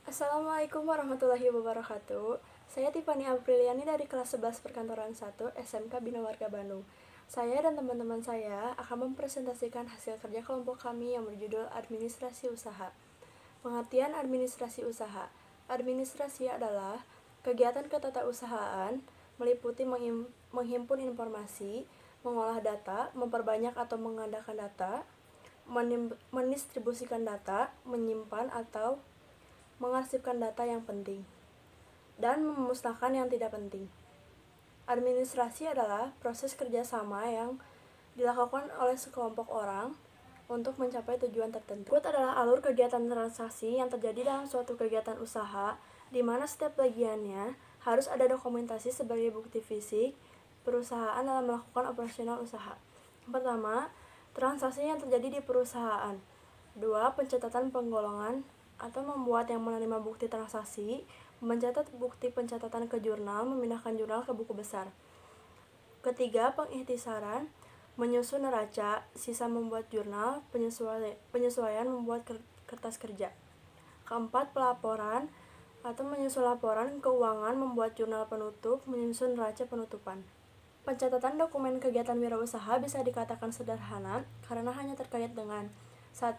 Assalamualaikum warahmatullahi wabarakatuh. Saya Tiffany Apriliani dari kelas 11 Perkantoran 1 SMK Bina Warga Bandung. Saya dan teman-teman saya akan mempresentasikan hasil kerja kelompok kami yang berjudul Administrasi Usaha. Pengertian administrasi usaha. Administrasi adalah kegiatan ketatausahaan meliputi menghimpun informasi, mengolah data, memperbanyak atau mengandalkan data, mendistribusikan data, menyimpan atau mengarsipkan data yang penting, dan memusnahkan yang tidak penting. Administrasi adalah proses kerjasama yang dilakukan oleh sekelompok orang untuk mencapai tujuan tertentu. Berikut adalah alur kegiatan transaksi yang terjadi dalam suatu kegiatan usaha, di mana setiap bagiannya harus ada dokumentasi sebagai bukti fisik perusahaan dalam melakukan operasional usaha. Pertama, transaksi yang terjadi di perusahaan. 2. Pencatatan penggolongan atau membuat yang menerima bukti transaksi, mencatat bukti pencatatan ke jurnal, memindahkan jurnal ke buku besar. Ketiga, pengikhtisaran, menyusun neraca, sisa membuat jurnal, penyesuaian membuat kertas kerja. Keempat, pelaporan atau menyusun laporan keuangan, membuat jurnal penutup, menyusun neraca penutupan. Pencatatan dokumen kegiatan wirausaha bisa dikatakan sederhana karena hanya terkait dengan 1.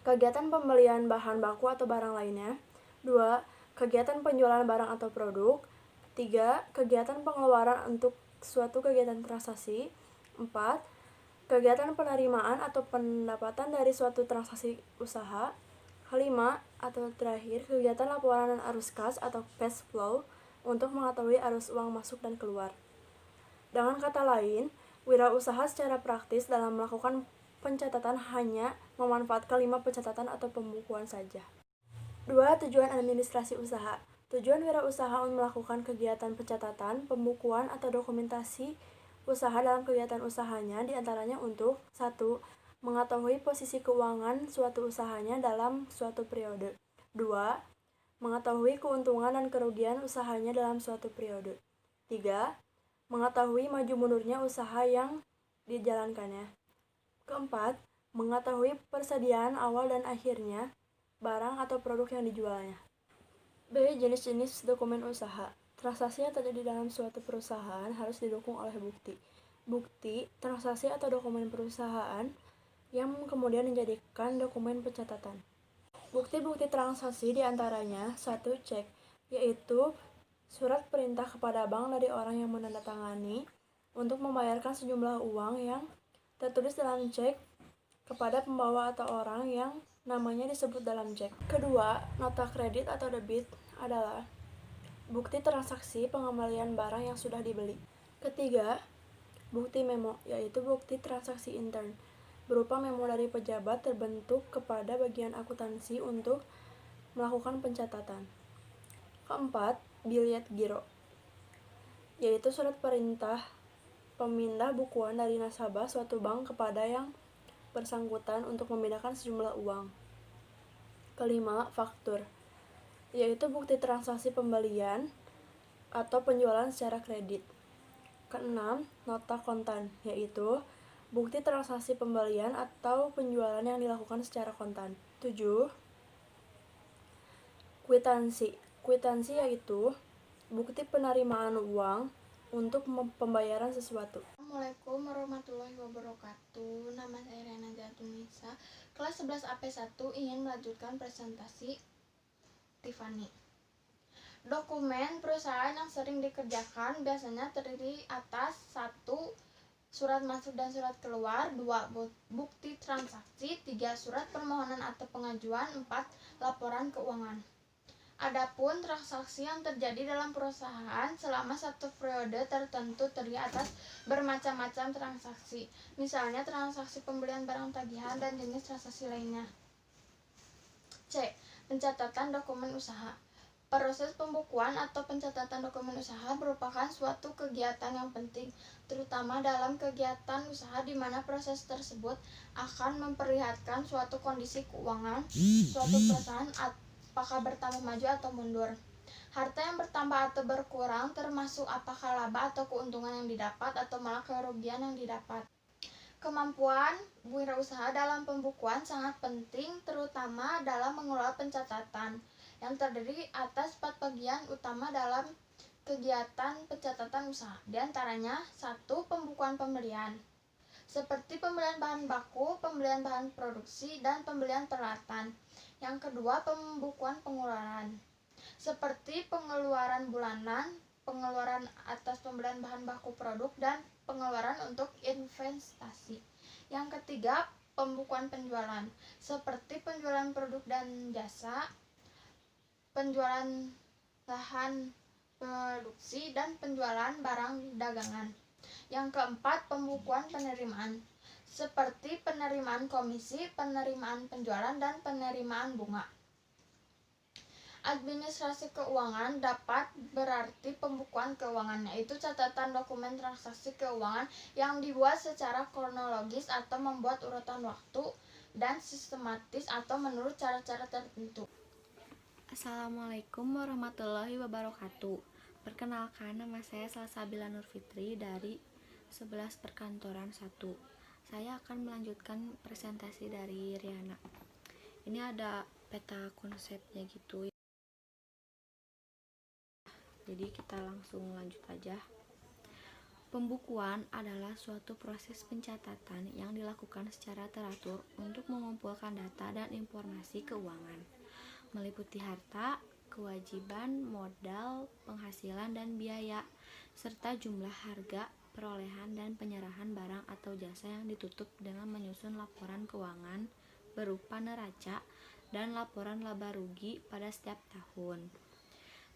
Kegiatan pembelian bahan baku atau barang lainnya. 2. Kegiatan penjualan barang atau produk. 3. Kegiatan pengeluaran untuk suatu kegiatan transaksi. 4. Kegiatan penerimaan atau pendapatan dari suatu transaksi usaha. 5. Atau terakhir, kegiatan laporan arus kas atau cash flow untuk mengetahui arus uang masuk dan keluar. Dengan kata lain, wirausaha secara praktis dalam melakukan pencatatan hanya memanfaatkan 5 pencatatan atau pembukuan saja. 2. Tujuan administrasi usaha. Tujuan wirausaha melakukan kegiatan pencatatan, pembukuan, atau dokumentasi usaha dalam kegiatan usahanya diantaranya untuk 1. Mengetahui posisi keuangan suatu usahanya dalam suatu periode. 2. Mengetahui keuntungan dan kerugian usahanya dalam suatu periode. 3. Mengetahui maju mundurnya usaha yang dijalankannya. Keempat, mengetahui persediaan awal dan akhirnya barang atau produk yang dijualnya. B. Jenis-jenis dokumen usaha. Transaksi yang terjadi dalam suatu perusahaan harus didukung oleh bukti. Bukti, transaksi atau dokumen perusahaan yang kemudian dijadikan dokumen pencatatan. Bukti-bukti transaksi diantaranya 1. Cek, yaitu surat perintah kepada bank dari orang yang menandatangani untuk membayarkan sejumlah uang yang tertulis dalam cek kepada pembawa atau orang yang namanya disebut dalam cek. Kedua, nota kredit atau debit adalah bukti transaksi pengembalian barang yang sudah dibeli. Ketiga, bukti memo, yaitu bukti transaksi intern, berupa memo dari pejabat terbentuk kepada bagian akuntansi untuk melakukan pencatatan. Keempat, biliet giro, yaitu surat perintah pemindah bukuan dari nasabah suatu bank kepada yang bersangkutan untuk memindahkan sejumlah uang. Kelima, faktur, yaitu bukti transaksi pembelian atau penjualan secara kredit. Keenam, nota kontan, yaitu bukti transaksi pembelian atau penjualan yang dilakukan secara kontan. 7. Kwitansi. Kwitansi yaitu bukti penerimaan uang untuk pembayaran sesuatu. Assalamualaikum warahmatullahi wabarakatuh. Nama saya Rena Jatunisa, kelas 11 AP1, ingin melanjutkan presentasi Tiffany. Dokumen perusahaan yang sering dikerjakan biasanya terdiri atas 1. Surat masuk dan surat keluar. 2. Bukti transaksi. 3. Surat permohonan atau pengajuan. 4. Laporan keuangan. Adapun transaksi yang terjadi dalam perusahaan selama satu periode tertentu terdiri atas bermacam-macam transaksi, misalnya transaksi pembelian barang tagihan dan jenis transaksi lainnya. C. Pencatatan dokumen usaha. Proses pembukuan atau pencatatan dokumen usaha merupakan suatu kegiatan yang penting, terutama dalam kegiatan usaha di mana proses tersebut akan memperlihatkan suatu kondisi keuangan suatu perusahaan apakah bertambah maju atau mundur. Harta yang bertambah atau berkurang termasuk apakah laba atau keuntungan yang didapat atau malah kerugian yang didapat. Kemampuan wirausaha dalam pembukuan sangat penting, terutama dalam mengelola pencatatan yang terdiri atas 4 bagian utama dalam kegiatan pencatatan usaha. Di antaranya, 1. Pembukuan pembelian, seperti pembelian bahan baku, pembelian bahan produksi, dan pembelian peralatan. Yang kedua, pembukuan pengeluaran, seperti pengeluaran bulanan, pengeluaran atas pembelian bahan baku produk, dan pengeluaran untuk investasi. Yang ketiga, pembukuan penjualan, seperti penjualan produk dan jasa, penjualan lahan produksi, dan penjualan barang dagangan. Yang keempat, pembukuan penerimaan, seperti penerimaan komisi, penerimaan penjualan, dan penerimaan bunga. Administrasi keuangan dapat berarti pembukuan keuangan, yaitu catatan dokumen transaksi keuangan yang dibuat secara kronologis atau membuat urutan waktu dan sistematis atau menurut cara-cara tertentu. Assalamualaikum warahmatullahi wabarakatuh. Perkenalkan, nama saya Salsabila Nurfitri dari 11 Perkantoran 1. Saya akan melanjutkan presentasi dari Riana. Ini ada peta konsepnya gitu. Jadi kita langsung lanjut aja. Pembukuan adalah suatu proses pencatatan yang dilakukan secara teratur untuk mengumpulkan data dan informasi keuangan, meliputi harta, kewajiban, modal, penghasilan dan biaya, serta jumlah harga, perolehan dan penyerahan barang atau jasa yang ditutup dengan menyusun laporan keuangan berupa neraca dan laporan laba rugi pada setiap tahun.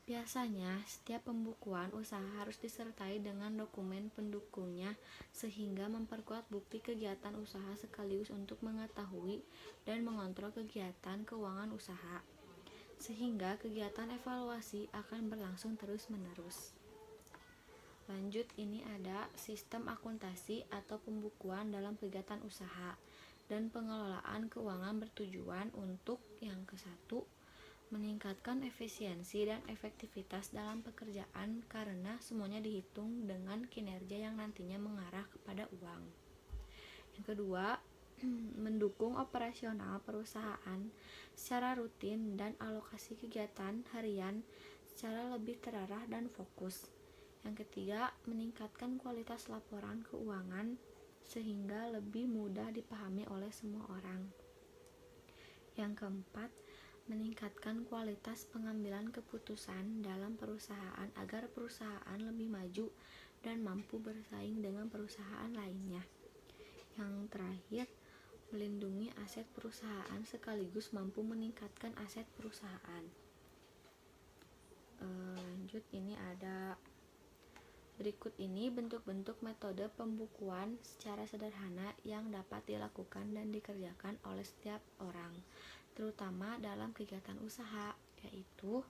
Biasanya, setiap pembukuan usaha harus disertai dengan dokumen pendukungnya sehingga memperkuat bukti kegiatan usaha sekaligus untuk mengetahui dan mengontrol kegiatan keuangan usaha, sehingga kegiatan evaluasi akan berlangsung terus-menerus. Lanjut, ini ada sistem akuntansi atau pembukuan dalam kegiatan usaha dan pengelolaan keuangan bertujuan untuk yang ke-1, meningkatkan efisiensi dan efektivitas dalam pekerjaan karena semuanya dihitung dengan kinerja yang nantinya mengarah kepada uang. Yang kedua, mendukung operasional perusahaan secara rutin dan alokasi kegiatan harian secara lebih terarah dan fokus. Yang ketiga, meningkatkan kualitas laporan keuangan sehingga lebih mudah dipahami oleh semua orang. Yang keempat, meningkatkan kualitas pengambilan keputusan dalam perusahaan agar perusahaan lebih maju dan mampu bersaing dengan perusahaan lainnya. Yang terakhir, melindungi aset perusahaan sekaligus mampu meningkatkan aset perusahaan. Lanjut, ini ada berikut ini bentuk-bentuk metode pembukuan secara sederhana yang dapat dilakukan dan dikerjakan oleh setiap orang, terutama dalam kegiatan usaha, yaitu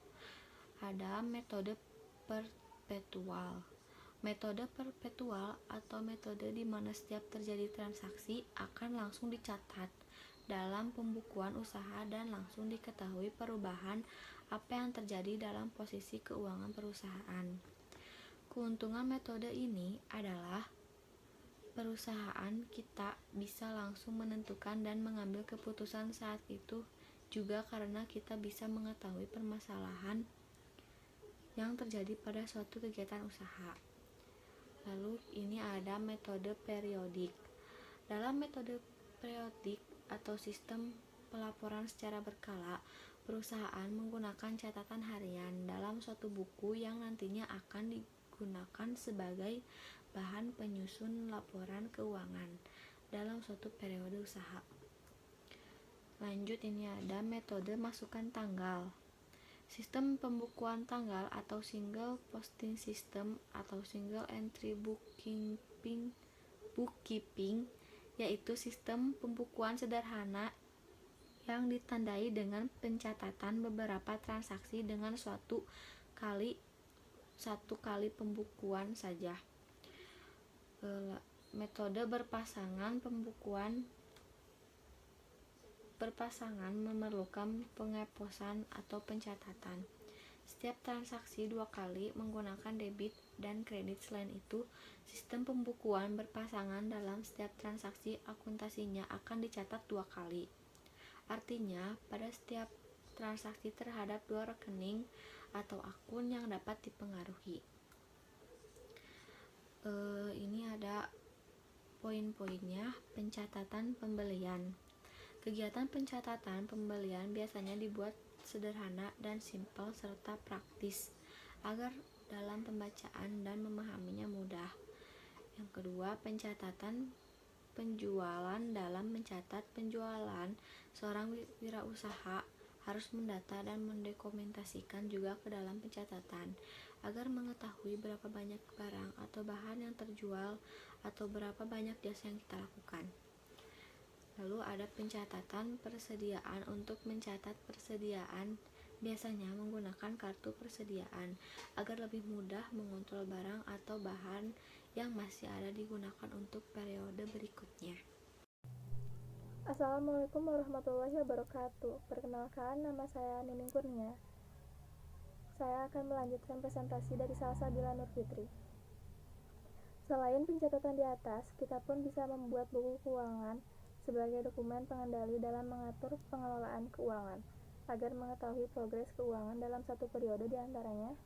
ada metode perpetual. Metode perpetual atau metode di mana setiap terjadi transaksi akan langsung dicatat dalam pembukuan usaha dan langsung diketahui perubahan apa yang terjadi dalam posisi keuangan perusahaan. Keuntungan metode ini adalah perusahaan kita bisa langsung menentukan dan mengambil keputusan saat itu, juga karena kita bisa mengetahui permasalahan yang terjadi pada suatu kegiatan usaha. Lalu ini ada metode periodik. Dalam metode periodik atau sistem pelaporan secara berkala, perusahaan menggunakan catatan harian dalam suatu buku yang nantinya akan digunakan sebagai bahan penyusun laporan keuangan dalam suatu periode usaha. Lanjut, ini ada metode masukan tanggal. Sistem pembukuan tanggal atau single posting system atau single entry bookkeeping yaitu sistem pembukuan sederhana yang ditandai dengan pencatatan beberapa transaksi dengan satu kali pembukuan saja. Metode berpasangan berpasangan memerlukan pengeposan atau pencatatan. setiap transaksi 2 kali menggunakan debit dan kredit. Selain itu, sistem pembukuan berpasangan dalam setiap transaksi akuntasinya akan dicatat 2 kali. Artinya, pada setiap transaksi terhadap 2 rekening atau akun yang dapat dipengaruhi. Ini ada poin-poinnya. Pencatatan pembelian. Kegiatan pencatatan pembelian biasanya dibuat sederhana dan simpel serta praktis agar dalam pembacaan dan memahaminya mudah. Yang kedua, pencatatan penjualan. Dalam mencatat penjualan, seorang wirausaha harus mendata dan mendokumentasikan juga ke dalam pencatatan agar mengetahui berapa banyak barang atau bahan yang terjual atau berapa banyak jasa yang kita lakukan. Lalu ada pencatatan persediaan. Untuk mencatat persediaan biasanya menggunakan kartu persediaan agar lebih mudah mengontrol barang atau bahan yang masih ada digunakan untuk periode berikutnya. Assalamualaikum warahmatullahi wabarakatuh. Perkenalkan, nama saya Nining Kurnia. Saya akan melanjutkan presentasi dari Salsabila Nur Fitri. Selain pencatatan di atas, kita pun bisa membuat buku keuangan sebagai dokumen pengendali dalam mengatur pengelolaan keuangan, agar mengetahui progres keuangan dalam satu periode di antaranya.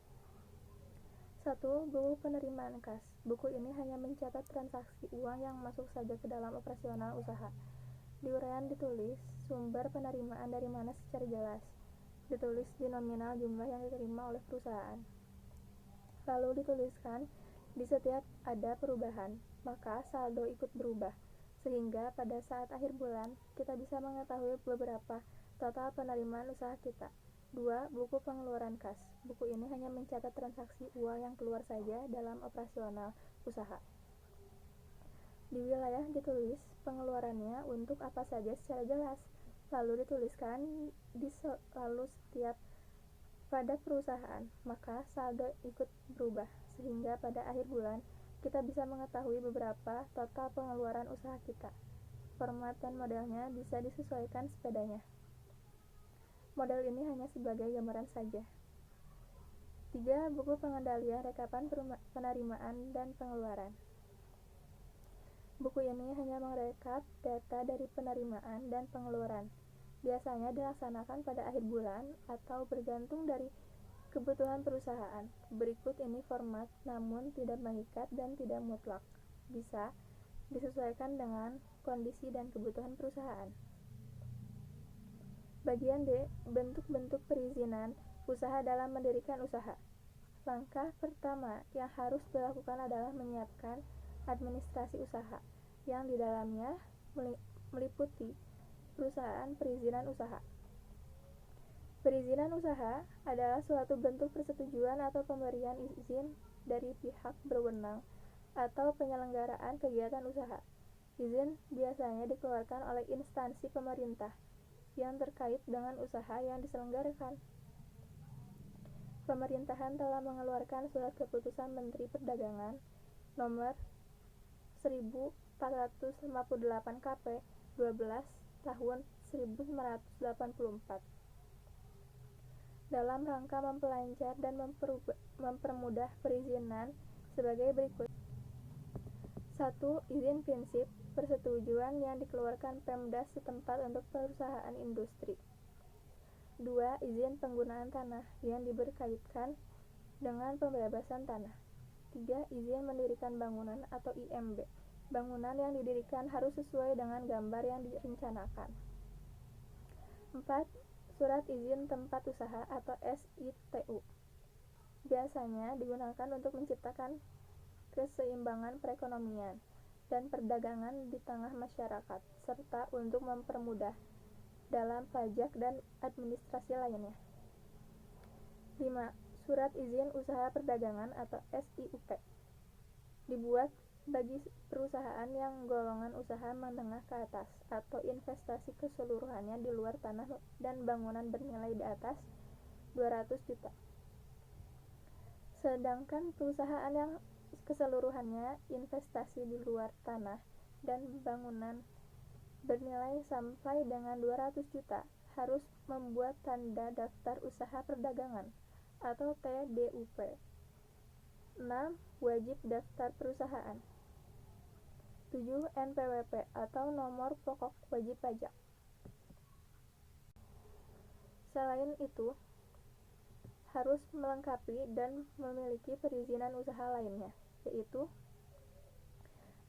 1. Buku penerimaan kas. Buku ini hanya mencatat transaksi uang yang masuk saja ke dalam operasional usaha. Di uraian ditulis sumber penerimaan dari mana secara jelas. Ditulis di nominal jumlah yang diterima oleh perusahaan. Lalu dituliskan di setiap ada perubahan, maka saldo ikut berubah, sehingga pada saat akhir bulan kita bisa mengetahui beberapa total penerimaan usaha kita. 2. Buku pengeluaran kas. Buku ini hanya mencatat transaksi uang yang keluar saja dalam operasional usaha. Di wilayah ditulis pengeluarannya untuk apa saja secara jelas, lalu dituliskan lalu setiap pada perusahaan, maka saldo ikut berubah, sehingga pada akhir bulan kita bisa mengetahui beberapa total pengeluaran usaha kita. Format dan modelnya bisa disesuaikan sepadanya. Model ini hanya sebagai gambaran saja. 3. Buku pengendalian rekapan penerimaan dan pengeluaran. Buku ini hanya merekap data dari penerimaan dan pengeluaran. Biasanya dilaksanakan pada akhir bulan atau bergantung dari kebutuhan perusahaan. Berikut ini format, namun tidak mengikat dan tidak mutlak. Bisa disesuaikan dengan kondisi dan kebutuhan perusahaan. Bagian D. Bentuk-bentuk perizinan usaha dalam mendirikan usaha. Langkah pertama yang harus dilakukan adalah menyiapkan administrasi usaha, yang di dalamnya meliputi perusahaan perizinan usaha. Perizinan usaha adalah suatu bentuk persetujuan atau pemberian izin dari pihak berwenang atau penyelenggaraan kegiatan usaha. Izin biasanya dikeluarkan oleh instansi pemerintah yang terkait dengan usaha yang diselenggarakan. Pemerintahan telah mengeluarkan surat keputusan Menteri Perdagangan nomor 1458 KP 12 tahun 1984 dalam rangka memperlancar dan mempermudah perizinan sebagai berikut. 1. Izin prinsip persetujuan yang dikeluarkan Pemda setempat untuk perusahaan industri. 2. Izin penggunaan tanah yang diberkaitkan dengan pembebasan tanah. 3. Izin mendirikan bangunan atau IMB. Bangunan yang didirikan harus sesuai dengan gambar yang direncanakan. 4. Surat izin tempat usaha atau SITU. Biasanya digunakan untuk menciptakan keseimbangan perekonomian dan perdagangan di tengah masyarakat, serta untuk mempermudah dalam pajak dan administrasi lainnya. 5. Surat izin usaha perdagangan atau SIUP. Dibuat bagi perusahaan yang golongan usaha menengah ke atas atau investasi keseluruhannya di luar tanah dan bangunan bernilai di atas 200 juta. Sedangkan perusahaan yang keseluruhannya investasi di luar tanah dan bangunan bernilai sampai dengan 200 juta harus membuat tanda daftar usaha perdagangan atau TDUP. 6. Wajib daftar perusahaan. 7. NPWP atau nomor pokok wajib pajak. Selain itu, harus melengkapi dan memiliki perizinan usaha lainnya, yaitu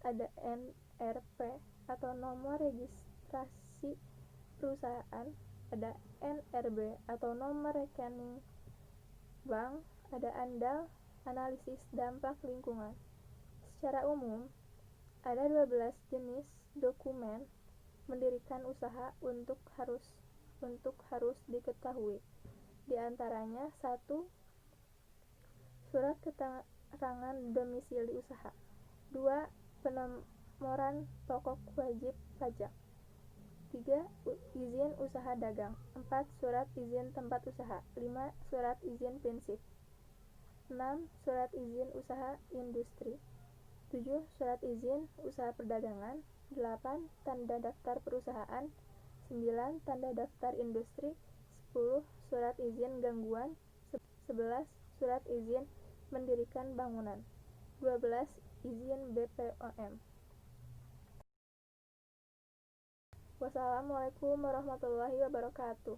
ada NRP atau nomor registrasi perusahaan, ada NRB atau nomor rekening bank, ada ANDAL, analisis dampak lingkungan. Secara umum, ada 12 jenis dokumen mendirikan usaha untuk harus diketahui. Di antaranya 1. Surat keterangan domisili usaha. 2. Penomoran pokok wajib pajak. 3. Izin usaha dagang. 4. Surat izin tempat usaha. 5. Surat izin prinsip. 6. Surat izin usaha industri. 7. Surat izin usaha perdagangan. 8. Tanda daftar perusahaan. 9. Tanda daftar industri. 10. Surat izin gangguan. 11. Surat izin mendirikan bangunan. 12. Izin BPOM. Wassalamualaikum warahmatullahi wabarakatuh.